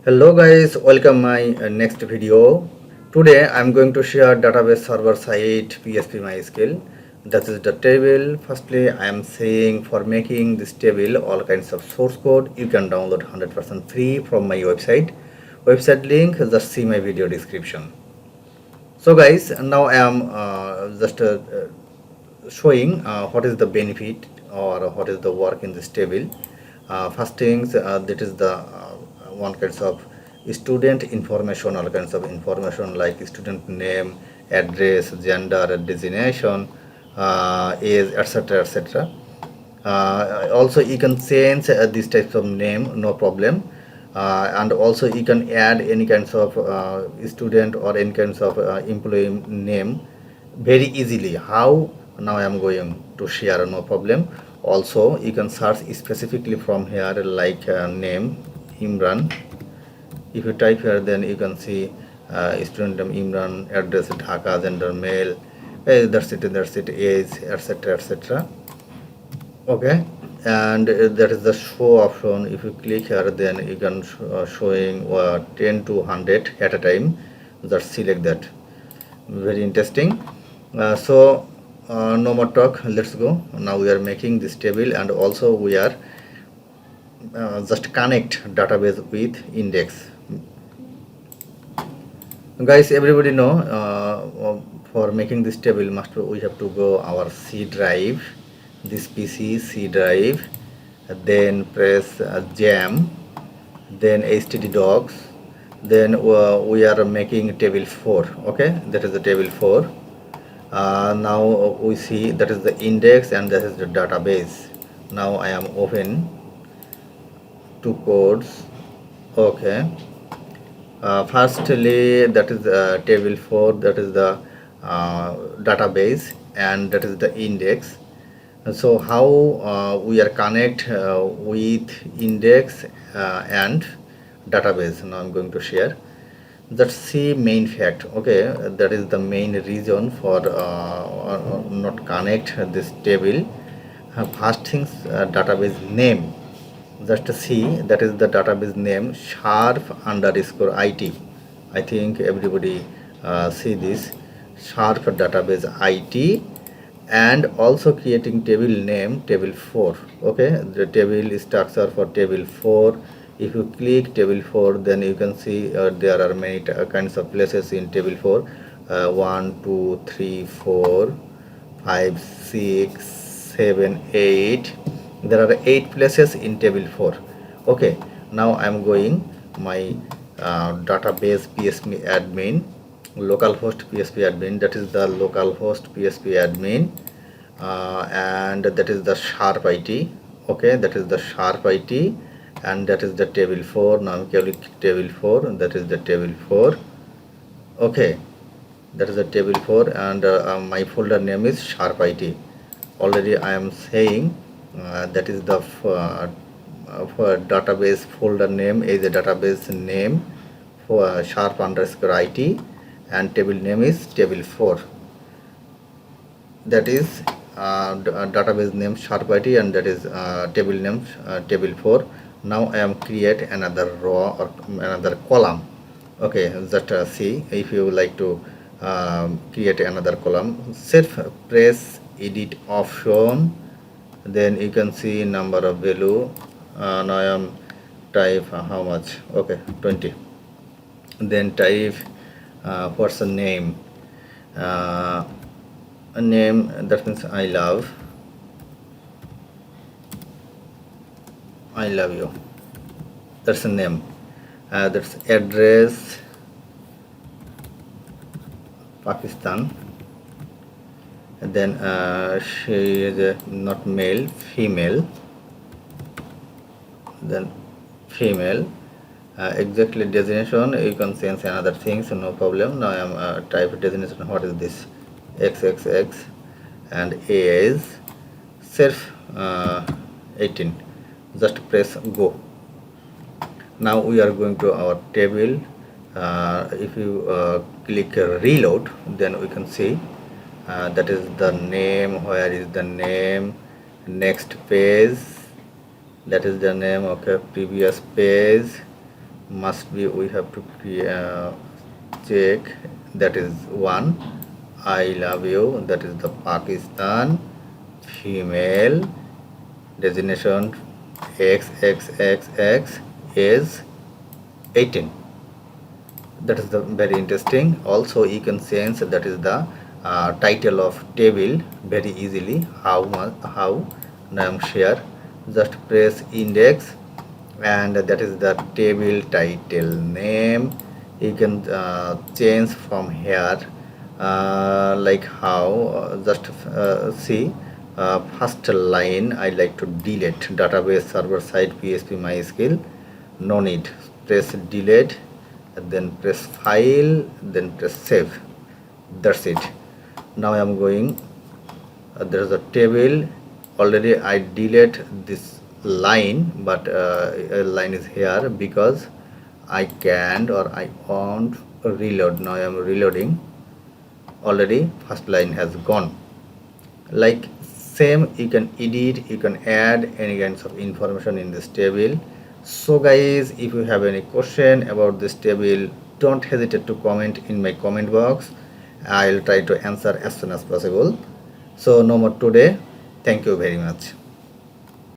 Hello guys, welcome my next video. Today I am going to share database server side PHP MySql. That is the table. Firstly, I am saying for making this table all kinds of source code you can download 100% free from my website. Website link just see my video description. So guys, now I am just showing what is the benefit or what is the work in this table. First things, that is the one kinds of student information, all kinds of information like student name, address, gender, designation, age, etc., etc. Also you can change these types of name, no problem. And also you can add any kinds of student or any kinds of employee name very easily. How? Now I am going to share, no problem. Also you can search specifically from here like name Imran. If you type here, then you can see student name Imran, address Dhaka, gender male, that's it, age, etc., etc. Okay, and that is the show option. If you click here, then you can showing 10 to 100 at a time. Just select that. Very interesting. No more talk, let's go. Now we are making this table, and also we are just connect database with index. Guys, everybody know for making this table we have to go our C drive, this PC C drive, then press jam, then std docs, then we are making table 4. Okay, that is the table 4. Now we see that is the index and that is the database. Now I am open two codes. Okay, firstly that is table 4, that is the database, and that is the index. So how we are connect with index and database. Now I'm going to share. Let's see main fact. Okay, that is the main reason for not connect this table. First things, database name. Just see, that is the database name sharp underscore it. I think everybody see this sharp database it, and also creating table name table 4. Okay, the table structure for table 4. If you click table 4, then you can see there are many kinds of places in table 4. 1 2 3 4 5 6 7 8. There are 8 places in table 4. Okay, now I am going my database PHP admin, localhost PHP admin, that is the localhost PHP admin, and that is the sharp it. Okay, that is the sharp it, and that is the table 4. Now I click table 4, and that is the table 4. Okay, that is the table 4, and my folder name is sharp it. Already I am saying that is the for database folder name is the database name for sharp underscore it, and table name is table 4. That is database name sharp it, and that is table name table 4. Now I am create another row or another column. Okay, just see, if you like to create another column, self press edit option, then you can see number of value. Now I am type how much. Okay, 20. Then type person name, a name, that means I love you, that's a name. That's address Pakistan, and then she is not male, female, then female. Exactly designation you can change another things, no problem. Now I am type designation, what is this, xxx, and age self 18. Just press go. Now we are going to our table. If you click reload, then we can see that is the name. Where is the name? Next page, that is the name. Okay, previous page, must be, we have to check, that is one. I love you, that is the Pakistan. Female, designation XXXX, is 18. That is the very interesting. Also you can change, that is the title of table very easily. How now I'm share, just press index, and that is the table title name. You can change from here, like how, just see, first line I like to delete, database server side PHP MySql, no need, press delete, and then press file, then press save. That's it. Now I am going, there is a table. Already I delete this line, but a line is here because I can't or I won't reload. Now I am reloading. Already first line has gone. Like same, you can edit, you can add any kinds of information in this table. So guys, if you have any question about this table, don't hesitate to comment in my comment box. I'll try to answer as soon as possible. So no more today. Thank you very much.